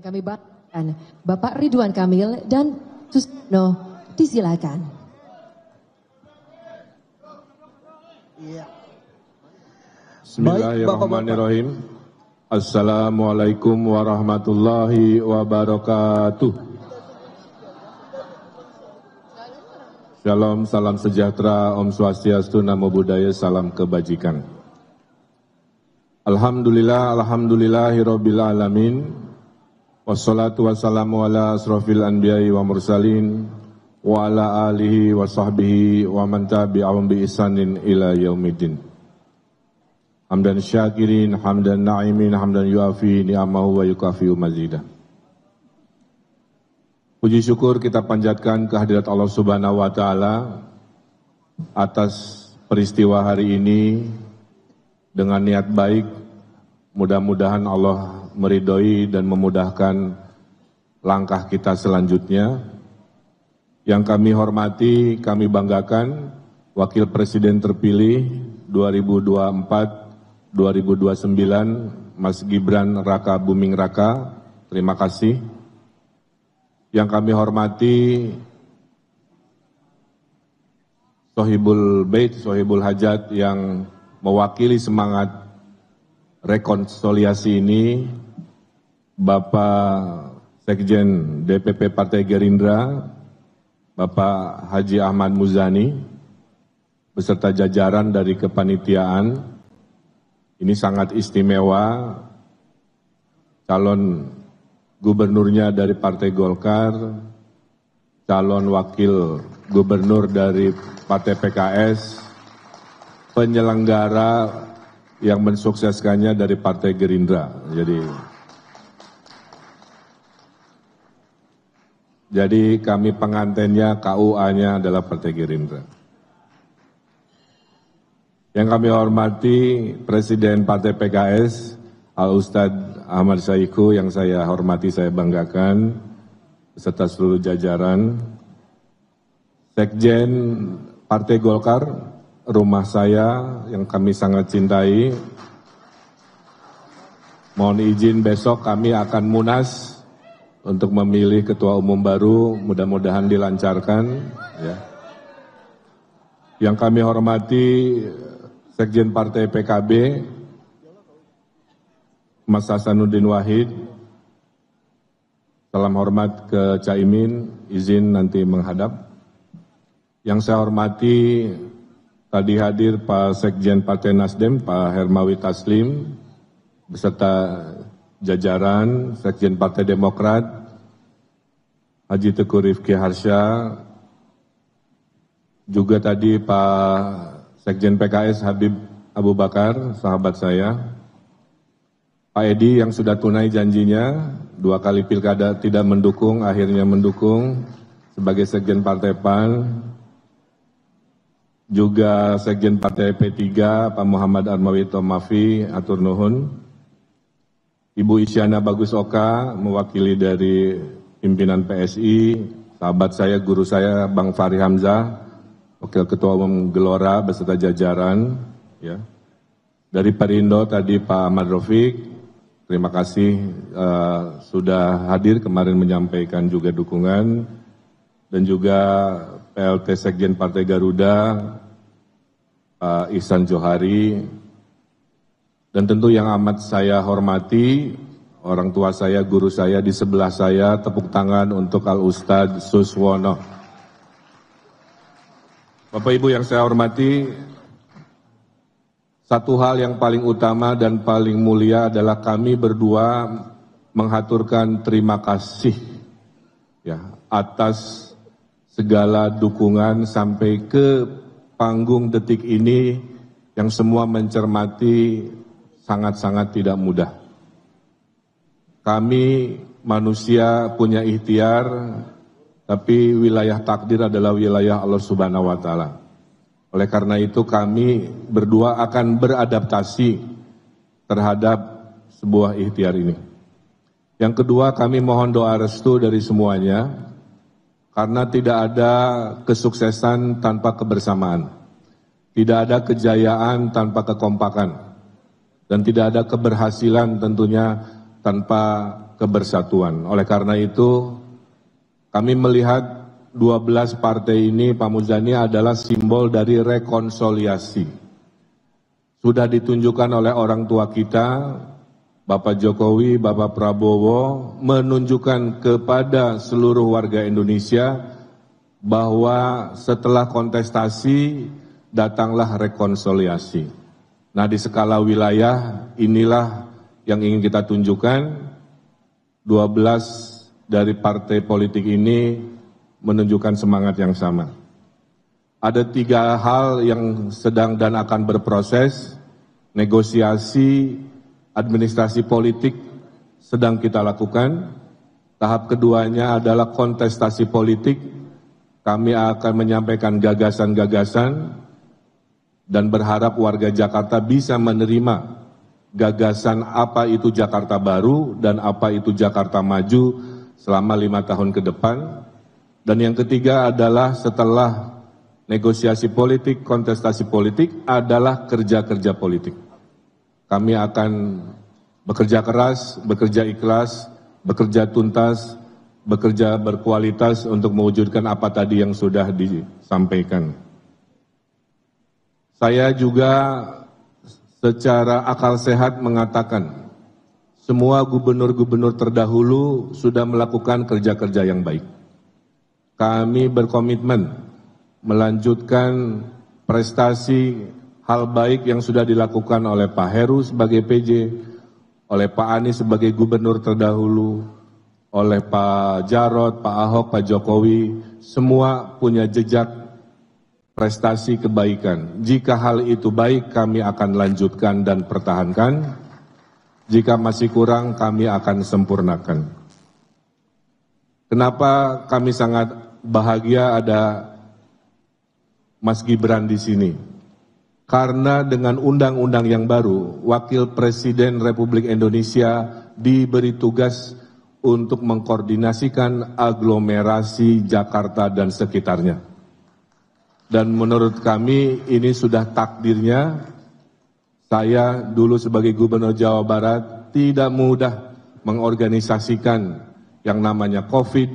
kami banggakan Bapak Ridwan Kamil dan Susno, disilakan. Bismillahirrahmanirrahim. Assalamualaikum warahmatullahi wabarakatuh. Shalom, salam sejahtera, Om Swastiastu, Namo Buddhaya, salam kebajikan. Alhamdulillahirabbil alamin. Wassalatu wassalamu ala asrofil anbiya'i wa mursalin wa ala alihi wa sahbihi wa man tabi'ahum bi ihsanin ila yaumiddin. Hamdan syakirin, hamdan na'imin, hamdan yuafi ni'amahu wa yukafi'u mazidah. Puji syukur kita panjatkan kehadirat Allah Subhanahu wa Ta'ala atas peristiwa hari ini. Dengan niat baik, mudah-mudahan Allah meridhoi dan memudahkan langkah kita selanjutnya. Yang kami hormati, kami banggakan Wakil Presiden terpilih 2024-2029 Mas Gibran Raka Buming Raka. Terima kasih. Yang kami hormati Sohibul Bait, Sohibul Hajat yang mewakili semangat rekonsiliasi ini, Bapak Sekjen DPP Partai Gerindra, Bapak Haji Ahmad Muzani, beserta jajaran dari kepanitiaan. Ini sangat istimewa, calon gubernurnya dari Partai Golkar, calon wakil gubernur dari Partai PKS, penyelenggara yang mensukseskannya dari Partai Gerindra. Jadi kami pengantennya, KUA-nya adalah Partai Gerindra. Yang kami hormati Presiden Partai PKS, Al-Ustadz Ahmad Saiku, yang saya hormati, saya banggakan, beserta seluruh jajaran. Sekjen Partai Golkar, rumah saya yang kami sangat cintai. Mohon izin besok kami akan munas untuk memilih ketua umum baru, mudah-mudahan dilancarkan. Ya. Yang kami hormati Sekjen Partai PKB, Mas Hasanuddin Wahid. Salam hormat ke Caimin, izin nanti menghadap. Yang saya hormati, tadi hadir Pak Sekjen Partai Nasdem, Pak Hermawi Taslim, beserta jajaran Sekjen Partai Demokrat, Haji Teguh Rifki Harsha, juga tadi Pak Sekjen PKS Habib Abu Bakar, sahabat saya, Pak Edi yang sudah tunai janjinya, 2 kali pilkada tidak mendukung, akhirnya mendukung sebagai Sekjen Partai PAN. Juga Sekjen Partai P3, Pak Muhammad Armawi Tomafi, atur nuhun. Ibu Isyana Bagus Oka, mewakili dari pimpinan PSI, sahabat saya, guru saya, Bang Fahri Hamzah, Wakil Ketua Umum Gelora, beserta jajaran. Ya. Dari Perindo tadi Pak Ahmad Rafiq, terima kasih sudah hadir kemarin menyampaikan juga dukungan, dan juga PLT Sekjen Partai Garuda, Pak Ihsan Johari, dan tentu yang amat saya hormati, orang tua saya, guru saya di sebelah saya, tepuk tangan untuk Al-Ustadz Suswono. Bapak Ibu yang saya hormati, satu hal yang paling utama dan paling mulia adalah kami berdua menghaturkan terima kasih ya atas segala dukungan sampai ke panggung detik ini yang semua mencermati sangat-sangat tidak mudah. Kami manusia punya ikhtiar, tapi wilayah takdir adalah wilayah Allah Subhanahu wa Ta'ala. Oleh karena itu kami berdua akan beradaptasi terhadap sebuah ikhtiar ini. Yang kedua, kami mohon doa restu dari semuanya, karena tidak ada kesuksesan tanpa kebersamaan. Tidak ada kejayaan tanpa kekompakan. Dan tidak ada keberhasilan tentunya tanpa kebersatuan. Oleh karena itu, kami melihat 12 partai ini, Pak Muzani, adalah simbol dari rekonsiliasi. Sudah ditunjukkan oleh orang tua kita, Bapak Jokowi, Bapak Prabowo, menunjukkan kepada seluruh warga Indonesia bahwa setelah kontestasi datanglah rekonsiliasi. Nah, di skala wilayah inilah yang ingin kita tunjukkan. 12 dari partai politik ini menunjukkan semangat yang sama. Ada 3 hal yang sedang dan akan berproses. Negosiasi administrasi politik sedang kita lakukan. Tahap keduanya adalah kontestasi politik. Kami akan menyampaikan gagasan-gagasan dan berharap warga Jakarta bisa menerima gagasan apa itu Jakarta baru dan apa itu Jakarta maju selama 5 tahun ke depan. Dan yang ketiga adalah setelah negosiasi politik, kontestasi politik adalah kerja-kerja politik. Kami akan bekerja keras, bekerja ikhlas, bekerja tuntas, bekerja berkualitas untuk mewujudkan apa tadi yang sudah disampaikan. Saya juga secara akal sehat mengatakan, semua gubernur-gubernur terdahulu sudah melakukan kerja-kerja yang baik. Kami berkomitmen melanjutkan prestasi hal baik yang sudah dilakukan oleh Pak Heru sebagai PJ, oleh Pak Anies sebagai gubernur terdahulu, oleh Pak Jarod, Pak Ahok, Pak Jokowi, semua punya jejak prestasi kebaikan. Jika hal itu baik, kami akan lanjutkan dan pertahankan. Jika masih kurang, kami akan sempurnakan. Kenapa kami sangat bahagia ada Mas Gibran di sini? Karena dengan undang-undang yang baru, Wakil Presiden Republik Indonesia diberi tugas untuk mengkoordinasikan aglomerasi Jakarta dan sekitarnya. Dan menurut kami ini sudah takdirnya. Saya dulu sebagai Gubernur Jawa Barat tidak mudah mengorganisasikan yang namanya COVID,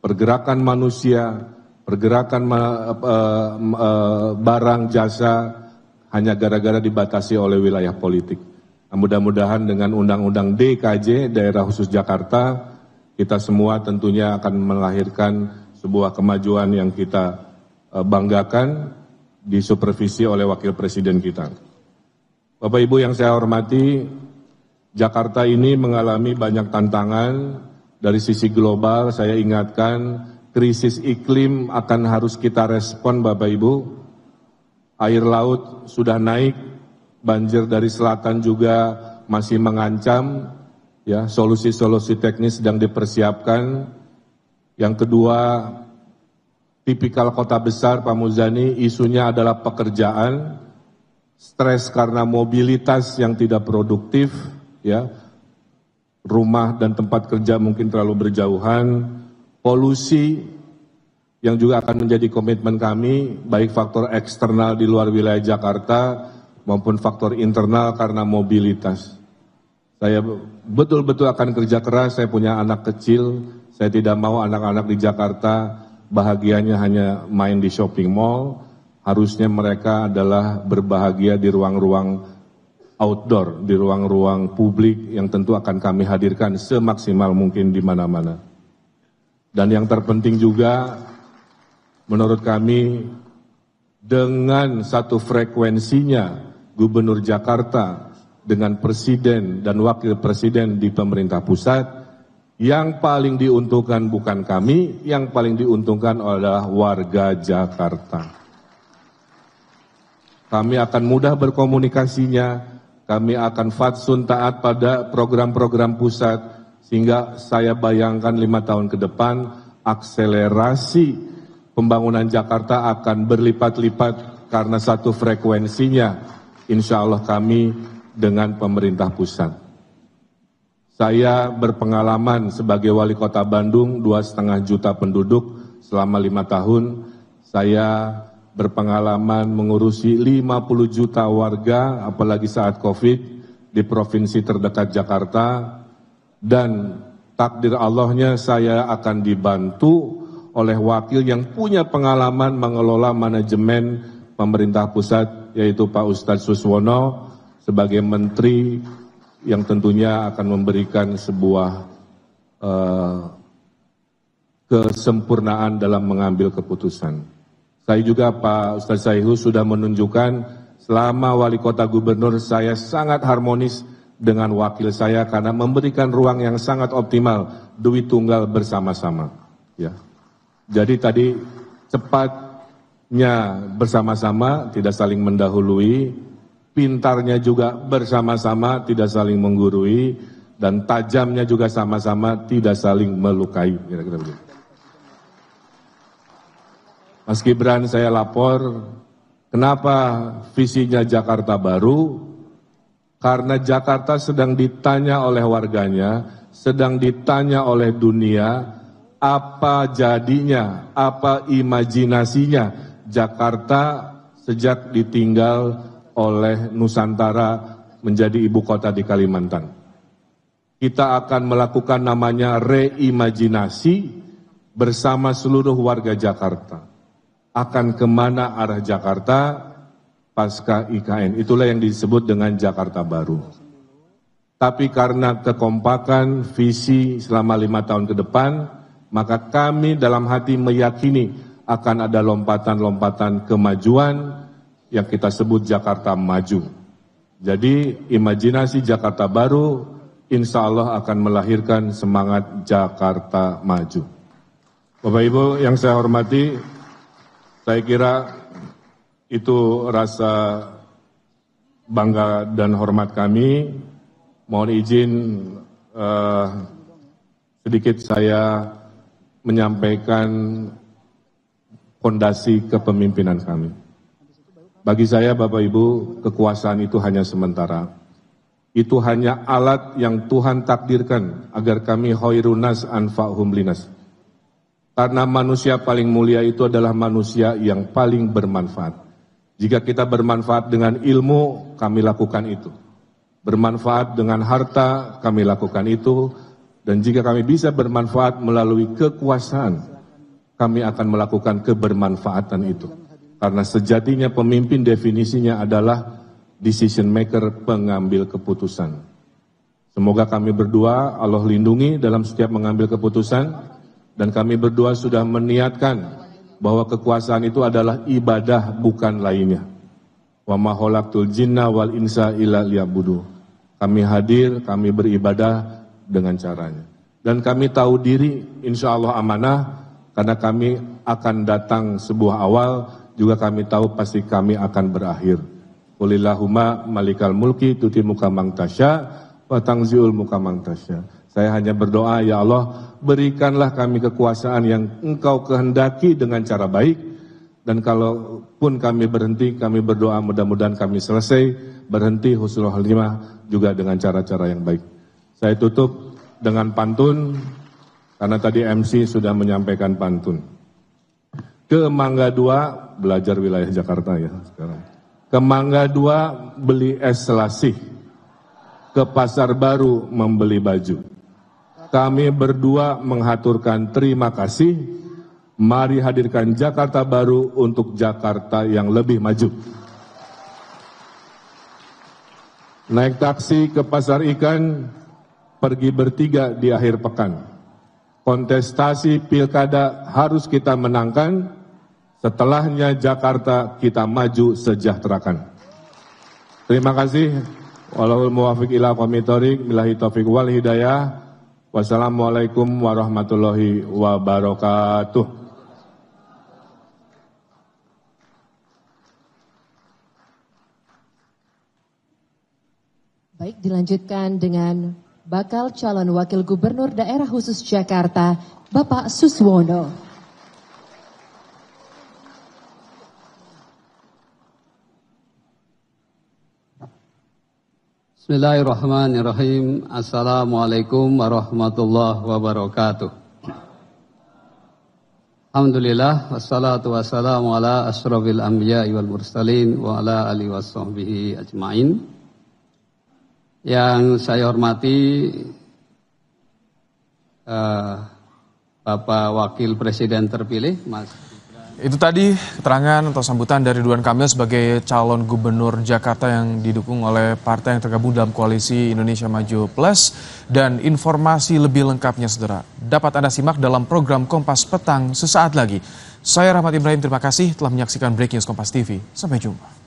pergerakan manusia, pergerakan barang, jasa, hanya gara-gara dibatasi oleh wilayah politik. Mudah-mudahan dengan Undang-Undang DKJ, Daerah Khusus Jakarta, kita semua tentunya akan melahirkan sebuah kemajuan yang kita banggakan, disupervisi oleh Wakil Presiden kita. Bapak Ibu yang saya hormati, Jakarta ini mengalami banyak tantangan dari sisi global. Saya ingatkan, krisis iklim akan harus kita respon, Bapak Ibu. Air laut sudah naik, banjir dari selatan juga masih mengancam, ya, solusi-solusi teknis sedang dipersiapkan. Yang kedua, tipikal kota besar, Pak Muzani, isunya adalah pekerjaan, stres karena mobilitas yang tidak produktif, ya, rumah dan tempat kerja mungkin terlalu berjauhan, polusi yang juga akan menjadi komitmen kami, baik faktor eksternal di luar wilayah Jakarta maupun faktor internal karena mobilitas. Saya betul-betul akan kerja keras, saya punya anak kecil, saya tidak mau anak-anak di Jakarta bahagianya hanya main di shopping mall, harusnya mereka adalah berbahagia di ruang-ruang outdoor, di ruang-ruang publik yang tentu akan kami hadirkan semaksimal mungkin di mana-mana. Dan yang terpenting juga, menurut kami, dengan satu frekuensinya Gubernur Jakarta dengan Presiden dan Wakil Presiden di pemerintah pusat, yang paling diuntungkan bukan kami, yang paling diuntungkan adalah warga Jakarta. Kami akan mudah berkomunikasinya, kami akan fatsun taat pada program-program pusat, sehingga saya bayangkan 5 tahun ke depan, akselerasi pembangunan Jakarta akan berlipat-lipat karena satu frekuensinya, insya Allah kami dengan pemerintah pusat. Saya berpengalaman sebagai wali kota Bandung, 2,5 juta penduduk selama 5 tahun. Saya berpengalaman mengurusi 50 juta warga, apalagi saat COVID, di provinsi terdekat Jakarta. dan takdir Allahnya saya akan dibantu oleh wakil yang punya pengalaman mengelola manajemen pemerintah pusat, yaitu Pak Ustadz Suswono sebagai menteri yang tentunya akan memberikan sebuah kesempurnaan dalam mengambil keputusan. Saya juga Pak Ustadz Saihu sudah menunjukkan selama wali kota gubernur saya sangat harmonis dengan wakil saya karena memberikan ruang yang sangat optimal, duit tunggal bersama-sama. Ya. Jadi tadi cepatnya bersama-sama, tidak saling mendahului, pintarnya juga bersama-sama, tidak saling menggurui, dan tajamnya juga sama-sama, tidak saling melukai. Kira-kira begitu. Mas Gibran, saya lapor, kenapa visinya Jakarta Baru? Karena Jakarta sedang ditanya oleh warganya, sedang ditanya oleh dunia, apa jadinya, apa imajinasinya Jakarta sejak ditinggal oleh Nusantara menjadi ibu kota di Kalimantan. Kita akan melakukan namanya reimajinasi bersama seluruh warga Jakarta. Akan kemana arah Jakarta pasca IKN. Itulah yang disebut dengan Jakarta Baru. Tapi karena kekompakan visi selama 5 tahun ke depan, maka kami dalam hati meyakini akan ada lompatan-lompatan kemajuan yang kita sebut Jakarta Maju. Jadi imajinasi Jakarta Baru insya Allah akan melahirkan semangat Jakarta Maju. Bapak Ibu yang saya hormati, saya kira itu rasa bangga dan hormat kami. Mohon izin sedikit saya menyampaikan fondasi kepemimpinan kami. Bagi saya, Bapak Ibu, kekuasaan itu hanya sementara. Itu hanya alat yang Tuhan takdirkan agar kami khairun nas anfa'hum linas. Karena manusia paling mulia itu adalah manusia yang paling bermanfaat. Jika kita bermanfaat dengan ilmu, kami lakukan itu. Bermanfaat dengan harta, kami lakukan itu. Dan jika kami bisa bermanfaat melalui kekuasaan, kami akan melakukan kebermanfaatan itu. Karena sejatinya pemimpin definisinya adalah decision maker, pengambil keputusan. Semoga kami berdua Allah lindungi dalam setiap mengambil keputusan, dan kami berdua sudah meniatkan bahwa kekuasaan itu adalah ibadah bukan lainnya. Wa ma khalaqtul jinna wal insa illa liya'budu. Kami hadir, kami beribadah dengan caranya. Dan kami tahu diri insya Allah amanah, karena kami akan datang sebuah awal, juga kami tahu pasti kami akan berakhir. Qulillahumma malikal mulki tuti muka mangtasya wa tangziul muka mangtasya. Saya hanya berdoa, ya Allah, berikanlah kami kekuasaan yang Engkau kehendaki dengan cara baik, dan kalaupun kami berhenti, kami berdoa mudah-mudahan kami selesai berhenti husnul khatimah juga dengan cara-cara yang baik. Saya tutup dengan pantun, karena tadi MC sudah menyampaikan pantun. Ke Mangga 2, belajar wilayah Jakarta ya sekarang. Ke Mangga 2 beli es selasih, ke Pasar Baru membeli baju. Kami berdua menghaturkan terima kasih, mari hadirkan Jakarta Baru untuk Jakarta yang lebih maju. Naik taksi ke pasar ikan, pergi bertiga di akhir pekan. Kontestasi pilkada harus kita menangkan, setelahnya Jakarta kita maju sejahterakan. Terima kasih. Wallahul muwaffiq ila aqwamit thoriq, billahi taufiq wal hidayah. Wassalamualaikum warahmatullahi wabarakatuh. Baik, dilanjutkan dengan bakal calon wakil gubernur daerah khusus Jakarta, Bapak Suswono. Bismillahirrahmanirrahim. Assalamualaikum warahmatullahi wabarakatuh. Alhamdulillah, wassalatu wassalamu ala asyrafil anbiya'i wal mursalin wa ala alihi washabbihi ajmain. Yang saya hormati Bapak Wakil Presiden terpilih, Mas. Itu tadi keterangan atau sambutan dari Ridwan Kamil sebagai calon gubernur Jakarta yang didukung oleh partai yang tergabung dalam koalisi Indonesia Maju Plus. Dan informasi lebih lengkapnya saudara dapat Anda simak dalam program Kompas Petang sesaat lagi. Saya Rahmat Ibrahim, terima kasih telah menyaksikan Breaking News Kompas TV. Sampai jumpa.